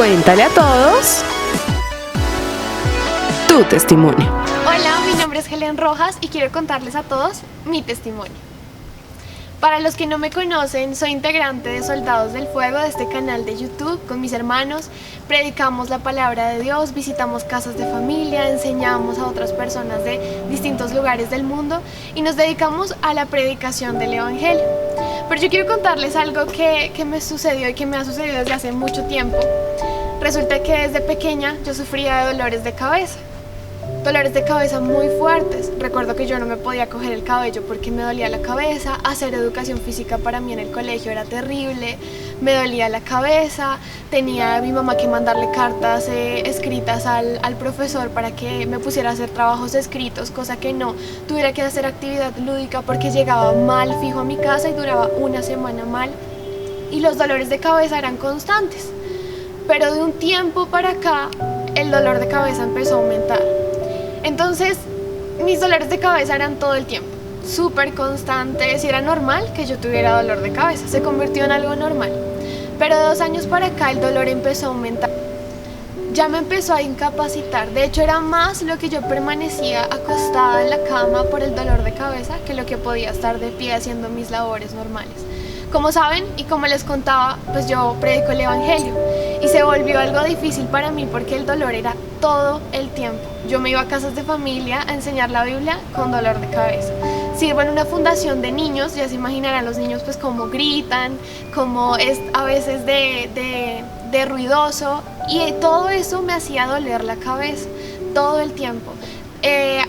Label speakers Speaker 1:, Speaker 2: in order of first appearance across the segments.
Speaker 1: Cuéntale a todos tu testimonio.
Speaker 2: Hola, mi nombre es Helen Rojas y quiero contarles a todos mi testimonio. Para los que no me conocen, soy integrante de Soldados del Fuego, de este canal de YouTube. Con mis hermanos predicamos la palabra de Dios, visitamos casas de familia, enseñamos a otras personas de distintos lugares del mundo y nos dedicamos a la predicación del Evangelio. Pero yo quiero contarles algo que me sucedió y que me ha sucedido desde hace mucho tiempo. Resulta que desde pequeña yo sufría de dolores de cabeza muy fuertes. Recuerdo que yo no me podía coger el cabello porque me dolía la cabeza. Hacer educación física para mí en el colegio era terrible, me dolía la cabeza. Tenía a mi mamá que mandarle cartas escritas al profesor para que me pusiera a hacer trabajos escritos, cosa que no tuviera que hacer actividad lúdica porque llegaba mal fijo a mi casa y duraba una semana mal. Y los dolores de cabeza eran constantes. Pero de un tiempo para acá el dolor de cabeza empezó a aumentar. Entonces, mis dolores de cabeza eran todo el tiempo, súper constantes, y era normal que yo tuviera dolor de cabeza, se convirtió en algo normal. Pero de 2 años para acá el dolor empezó a aumentar, ya me empezó a incapacitar. De hecho, era más lo que yo permanecía acostada en la cama por el dolor de cabeza que lo que podía estar de pie haciendo mis labores normales. Como saben y como les contaba, pues yo predico el Evangelio y se volvió algo difícil para mí porque el dolor era todo el tiempo. Yo me iba a casas de familia a enseñar la Biblia con dolor de cabeza. Sirvo en una fundación de niños, ya se imaginarán los niños pues cómo gritan, cómo es a veces de ruidoso, y todo eso me hacía doler la cabeza todo el tiempo.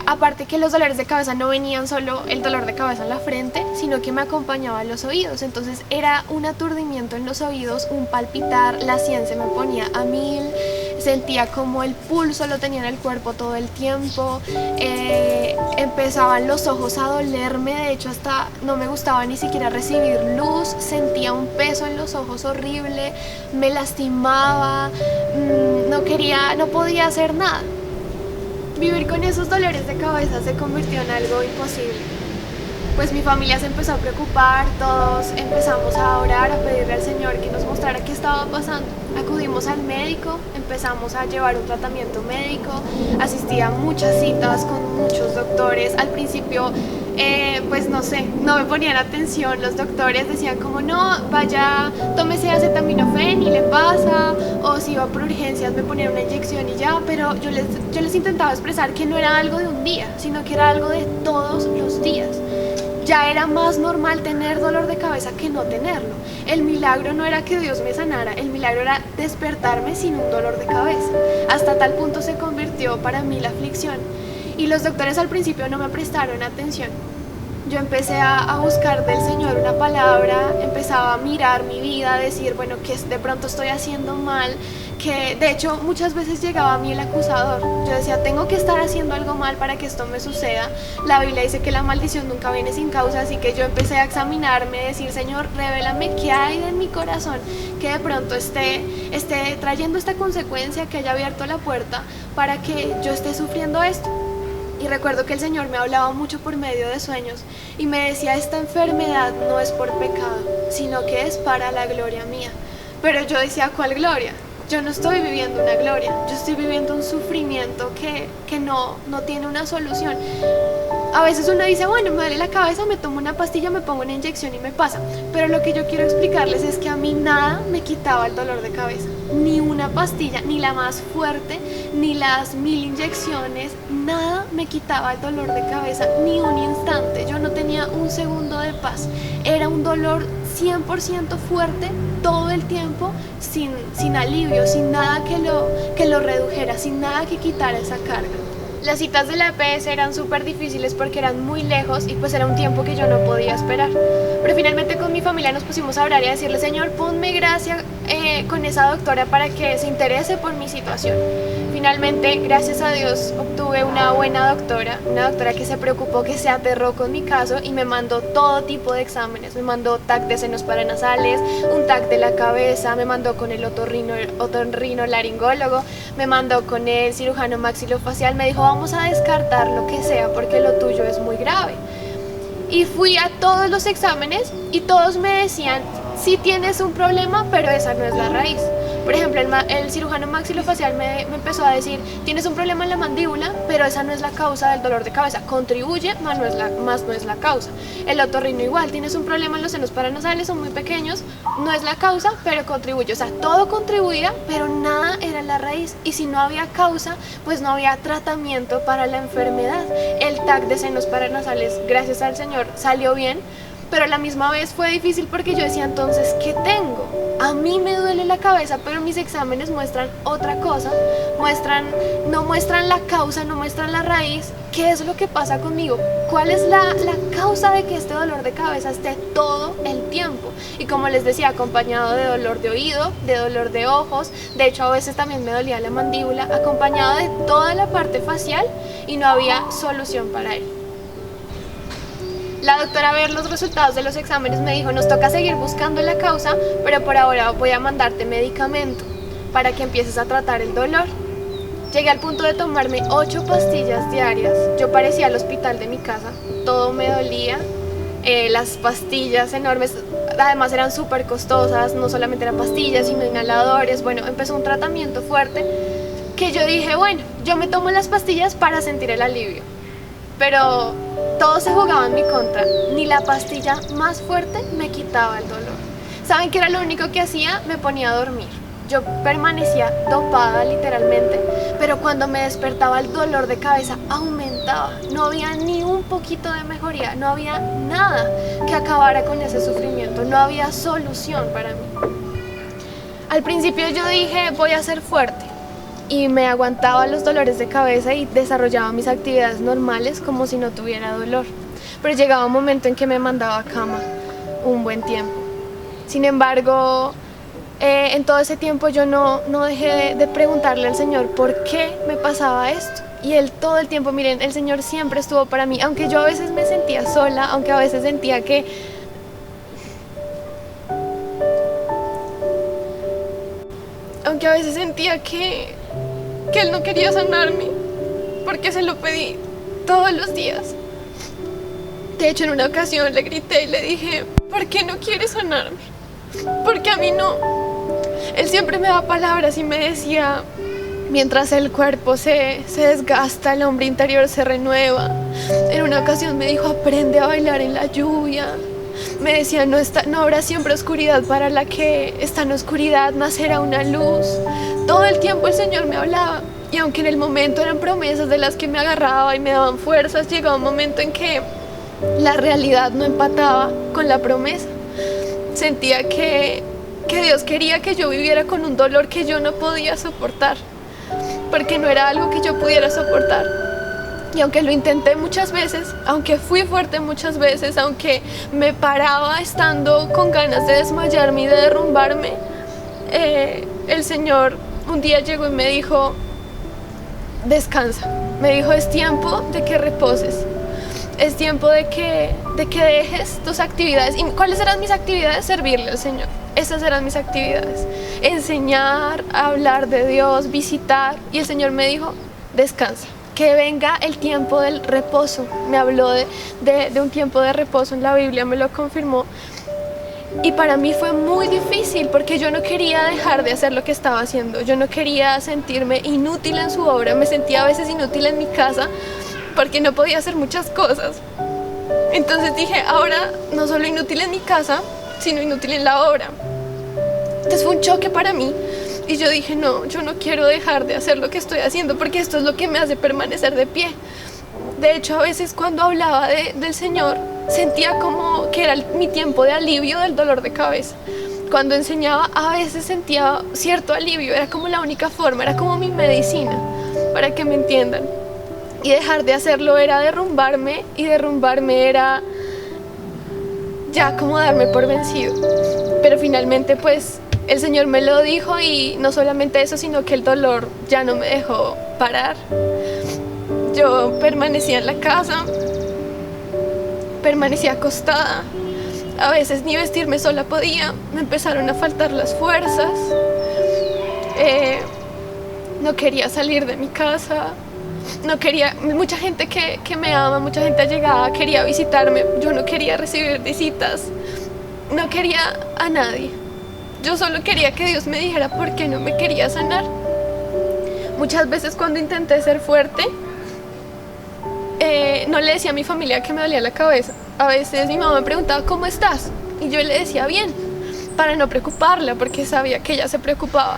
Speaker 2: Aparte que los dolores de cabeza no venían solo el dolor de cabeza en la frente, sino que me acompañaba en los oídos. Entonces era un aturdimiento en los oídos, un palpitar, la sien se me ponía a 1000, sentía como el pulso lo tenía en el cuerpo todo el tiempo, empezaban los ojos a dolerme, de hecho hasta no me gustaba ni siquiera recibir luz, sentía un peso en los ojos horrible, me lastimaba, no podía hacer nada. Vivir con esos dolores de cabeza se convirtió en algo imposible. Pues mi familia se empezó a preocupar, todos empezamos a orar, a pedirle al Señor que nos mostrara qué estaba pasando. Acudimos al médico, empezamos a llevar un tratamiento médico, asistía a muchas citas con muchos doctores. Al principio, pues no sé, no me ponían atención los doctores, decían como no, vaya, tómese acetaminofén y le pasa, o si iba por urgencias me ponían una inyección y ya, pero yo les intentaba expresar que no era algo de un día, sino que era algo de todos los días. Ya era más normal tener dolor de cabeza que no tenerlo. El milagro no era que Dios me sanara, el milagro era despertarme sin un dolor de cabeza. Hasta tal punto se convirtió para mí la aflicción. Y los doctores al principio no me prestaron atención. Yo empecé a buscar del Señor una palabra, empezaba a mirar mi vida, a decir, bueno, que de pronto estoy haciendo mal, que de hecho muchas veces llegaba a mí el acusador. Yo decía, tengo que estar haciendo algo mal para que esto me suceda. La Biblia dice que la maldición nunca viene sin causa, así que yo empecé a examinarme, a decir, Señor, revélame qué hay en mi corazón, que de pronto esté trayendo esta consecuencia, que haya abierto la puerta para que yo esté sufriendo esto. Y recuerdo que el Señor me hablaba mucho por medio de sueños y me decía, esta enfermedad no es por pecado, sino que es para la gloria mía. Pero yo decía, ¿cuál gloria? Yo no estoy viviendo una gloria, yo estoy viviendo un sufrimiento que no tiene una solución. A veces uno dice, bueno, me duele la cabeza, me tomo una pastilla, me pongo una inyección y me pasa. Pero lo que yo quiero explicarles es que a mí nada me quitaba el dolor de cabeza. Ni una pastilla, ni la más fuerte, ni las 1000 inyecciones, nada me quitaba el dolor de cabeza, ni un instante. Yo no tenía un segundo de paz. Era un dolor 100% fuerte todo el tiempo, sin alivio, sin nada que lo redujera, sin nada que quitara esa carga. Las citas de la EPS eran súper difíciles porque eran muy lejos y pues era un tiempo que yo no podía esperar. Pero finalmente con mi familia nos pusimos a orar y a decirle, Señor, ponme gracia con esa doctora para que se interese por mi situación. Finalmente, gracias a Dios, obtuve una buena doctora, una doctora que se preocupó, que se aterró con mi caso y me mandó todo tipo de exámenes. Me mandó TAC de senos paranasales, un TAC de la cabeza, me mandó con el otorrinolaringólogo, me mandó con el cirujano maxilofacial, me dijo, vamos a descartar lo que sea porque lo tuyo es muy grave. Y fui a todos los exámenes y todos me decían, sí tienes un problema, pero esa no es la raíz. Por ejemplo, el cirujano maxilofacial me empezó a decir, tienes un problema en la mandíbula, pero esa no es la causa del dolor de cabeza, contribuye, más no es la causa. El otorrino igual, tienes un problema en los senos paranasales, son muy pequeños, no es la causa, pero contribuye. O sea, todo contribuía, pero nada era la raíz. Y si no había causa, pues no había tratamiento para la enfermedad. El TAC de senos paranasales, gracias al Señor, salió bien, pero a la misma vez fue difícil porque yo decía, entonces, ¿qué tengo? A mí me duele la cabeza, pero mis exámenes muestran otra cosa, no muestran la causa, no muestran la raíz. ¿Qué es lo que pasa conmigo? ¿Cuál es la causa de que este dolor de cabeza esté todo el tiempo? Y como les decía, acompañado de dolor de oído, de dolor de ojos, de hecho a veces también me dolía la mandíbula, acompañado de toda la parte facial y no había solución para él. La doctora, a ver los resultados de los exámenes, me dijo, nos toca seguir buscando la causa, pero por ahora voy a mandarte medicamento para que empieces a tratar el dolor. Llegué al punto de tomarme 8 pastillas diarias. Yo parecía al hospital de mi casa, todo me dolía, las pastillas enormes, además eran súper costosas, no solamente eran pastillas, sino inhaladores. Bueno, empezó un tratamiento fuerte que yo dije, bueno, yo me tomo las pastillas para sentir el alivio, pero todo se jugaba en mi contra, ni la pastilla más fuerte me quitaba el dolor. ¿Saben qué era lo único que hacía? Me ponía a dormir. Yo permanecía dopada literalmente, pero cuando me despertaba el dolor de cabeza aumentaba. No había ni un poquito de mejoría, no había nada que acabara con ese sufrimiento, no había solución para mí. Al principio yo dije, voy a ser fuerte, y me aguantaba los dolores de cabeza y desarrollaba mis actividades normales como si no tuviera dolor. Pero llegaba un momento en que me mandaba a cama un buen tiempo. Sin embargo, en todo ese tiempo yo no dejé de preguntarle al Señor por qué me pasaba esto. Y Él todo el tiempo, miren, el Señor siempre estuvo para mí. Aunque yo a veces me sentía sola, aunque a veces sentía que Él no quería sanarme, porque se lo pedí todos los días. De hecho, en una ocasión le grité y le dije, ¿por qué no quieres sanarme? Porque a mí no. Él siempre me daba palabras y me decía, mientras el cuerpo se desgasta, el hombre interior se renueva. En una ocasión me dijo, aprende a bailar en la lluvia. Me decía, no habrá siempre oscuridad para la que está en oscuridad, nacerá una luz. Todo el tiempo el Señor me hablaba, y aunque en el momento eran promesas de las que me agarraba y me daban fuerzas, llegaba un momento en que la realidad no empataba con la promesa. Sentía que Dios quería que yo viviera con un dolor que yo no podía soportar, porque no era algo que yo pudiera soportar. Y aunque lo intenté muchas veces, aunque fui fuerte muchas veces, aunque me paraba estando con ganas de desmayarme y de derrumbarme, el Señor un día llegó y me dijo, descansa. Me dijo, es tiempo de que reposes. Es tiempo de que dejes tus actividades. ¿Y cuáles eran mis actividades? Servirle al Señor. Esas eran mis actividades. Enseñar, hablar de Dios, visitar. Y el Señor me dijo, descansa. Que venga el tiempo del reposo. Me habló de un tiempo de reposo en la Biblia, me lo confirmó. Y para mí fue muy difícil porque yo no quería dejar de hacer lo que estaba haciendo. Yo no quería sentirme inútil en su obra. Me sentía a veces inútil en mi casa porque no podía hacer muchas cosas. Entonces dije, ahora no solo inútil en mi casa, sino inútil en la obra. Entonces fue un choque para mí. Y yo dije, no, yo no quiero dejar de hacer lo que estoy haciendo porque esto es lo que me hace permanecer de pie. De hecho, a veces cuando hablaba del Señor, sentía como que era mi tiempo de alivio del dolor de cabeza. Cuando enseñaba, a veces sentía cierto alivio, era como la única forma, era como mi medicina, para que me entiendan. Y dejar de hacerlo era derrumbarme, y derrumbarme era ya como darme por vencido. Pero finalmente, pues, el Señor me lo dijo, y no solamente eso, sino que el dolor ya no me dejó parar. Yo permanecía en la casa, permanecía acostada, a veces ni vestirme sola podía, me empezaron a faltar las fuerzas, no quería salir de mi casa, no quería, mucha gente que me ama, mucha gente allegada quería visitarme, yo no quería recibir visitas, no quería a nadie. Yo solo quería que Dios me dijera por qué no me quería sanar. Muchas veces cuando intenté ser fuerte, no le decía a mi familia que me dolía la cabeza. A veces mi mamá me preguntaba, ¿cómo estás? Y yo le decía, bien, para no preocuparla, porque sabía que ella se preocupaba.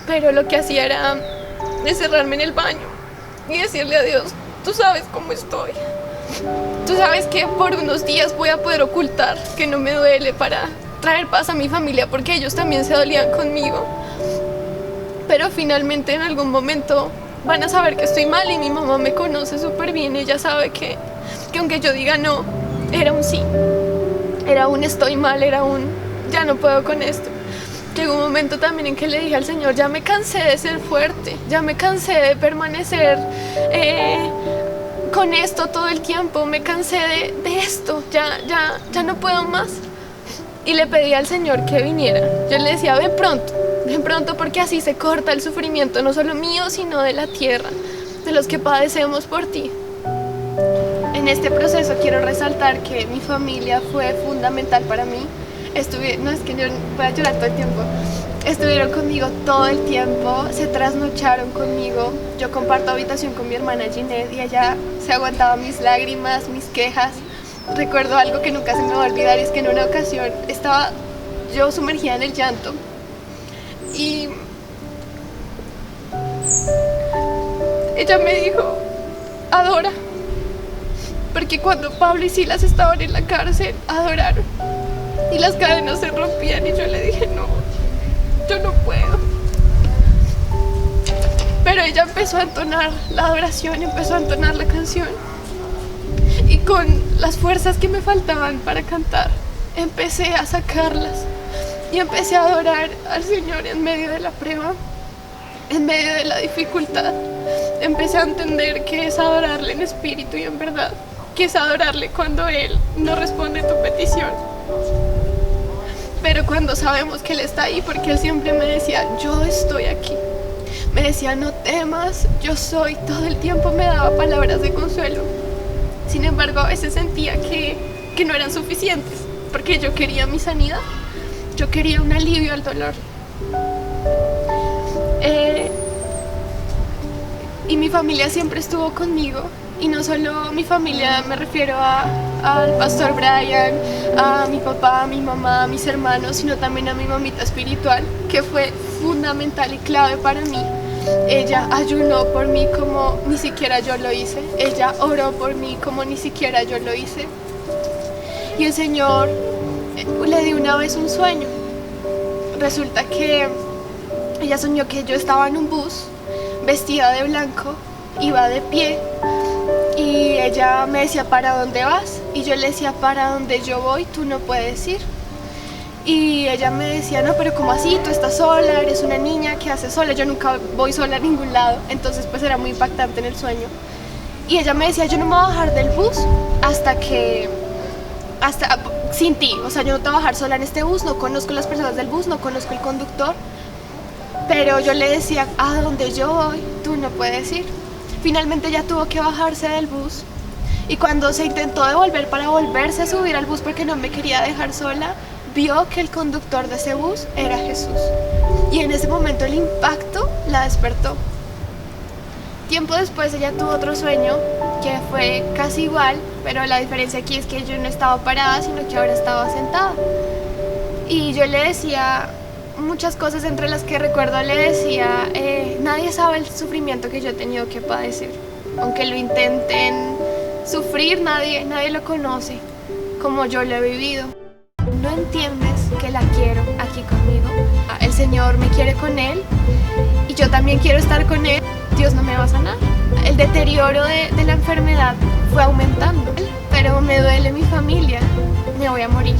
Speaker 2: Pero lo que hacía era encerrarme en el baño y decirle a Dios, tú sabes cómo estoy. Tú sabes que por unos días voy a poder ocultar que no me duele para traer paz a mi familia, porque ellos también se dolían conmigo. Pero finalmente en algún momento van a saber que estoy mal y mi mamá me conoce súper bien. Ella sabe que aunque yo diga no, era un sí. Era un estoy mal, era un ya no puedo con esto. Llegó un momento también en que le dije al Señor, ya me cansé de ser fuerte, ya me cansé de permanecer con esto todo el tiempo, me cansé de esto, ya no puedo más. Y le pedí al Señor que viniera. Yo le decía, ven pronto porque así se corta el sufrimiento, no solo mío, sino de la tierra, de los que padecemos por ti. En este proceso quiero resaltar que mi familia fue fundamental para mí. No es que yo voy a llorar todo el tiempo. Estuvieron conmigo todo el tiempo, se trasnocharon conmigo. Yo comparto habitación con mi hermana Ginette y ella se aguantaba mis lágrimas, mis quejas. Recuerdo algo que nunca se me va a olvidar, es que en una ocasión estaba yo sumergida en el llanto y ella me dijo, adora, porque cuando Pablo y Silas estaban en la cárcel, adoraron y las cadenas se rompían y yo le dije, no, yo no puedo. Pero ella empezó a entonar la adoración, empezó a entonar la canción y con las fuerzas que me faltaban para cantar, empecé a sacarlas y empecé a adorar al Señor en medio de la prueba, en medio de la dificultad. Empecé a entender que es adorarle en espíritu y en verdad, que es adorarle cuando Él no responde tu petición. Pero cuando sabemos que Él está ahí, porque Él siempre me decía, yo estoy aquí. Me decía, no temas, yo soy. Todo el tiempo me daba palabras de consuelo. Sin embargo, a veces sentía que no eran suficientes, porque yo quería mi sanidad. Yo quería un alivio al dolor. Y mi familia siempre estuvo conmigo. Y no solo mi familia, me refiero al pastor Brian, a mi papá, a mi mamá, a mis hermanos, sino también a mi mamita espiritual, que fue fundamental y clave para mí. Ella ayunó por mí como ni siquiera yo lo hice. Ella oró por mí como ni siquiera yo lo hice. Y el Señor le dio una vez un sueño. Resulta que ella soñó que yo estaba en un bus, vestida de blanco, iba de pie. Y ella me decía, ¿para dónde vas? Y yo le decía, para donde yo voy, tú no puedes ir. Y ella me decía, no, pero ¿cómo así? Tú estás sola, eres una niña, ¿qué haces sola? Yo nunca voy sola a ningún lado. Entonces pues era muy impactante en el sueño. Y ella me decía, yo no me voy a bajar del bus hasta sin ti. O sea, yo no te voy a bajar sola en este bus, no conozco las personas del bus, no conozco el conductor. Pero yo le decía, a donde yo voy, tú no puedes ir. Finalmente ella tuvo que bajarse del bus y cuando se intentó devolver para volverse a subir al bus porque no me quería dejar sola, vio que el conductor de ese bus era Jesús. Y en ese momento el impacto la despertó. Tiempo después ella tuvo otro sueño que fue casi igual, pero la diferencia aquí es que yo no estaba parada, sino que ahora estaba sentada. Y yo le decía muchas cosas, entre las que recuerdo le decía, nadie sabe el sufrimiento que yo he tenido que padecer. Aunque lo intenten sufrir, nadie lo conoce como yo lo he vivido. ¿No entiendes que la quiero aquí conmigo? El Señor me quiere con Él y yo también quiero estar con Él. Dios no me va a sanar. El deterioro de la enfermedad fue aumentando, pero me duele mi familia, me voy a morir.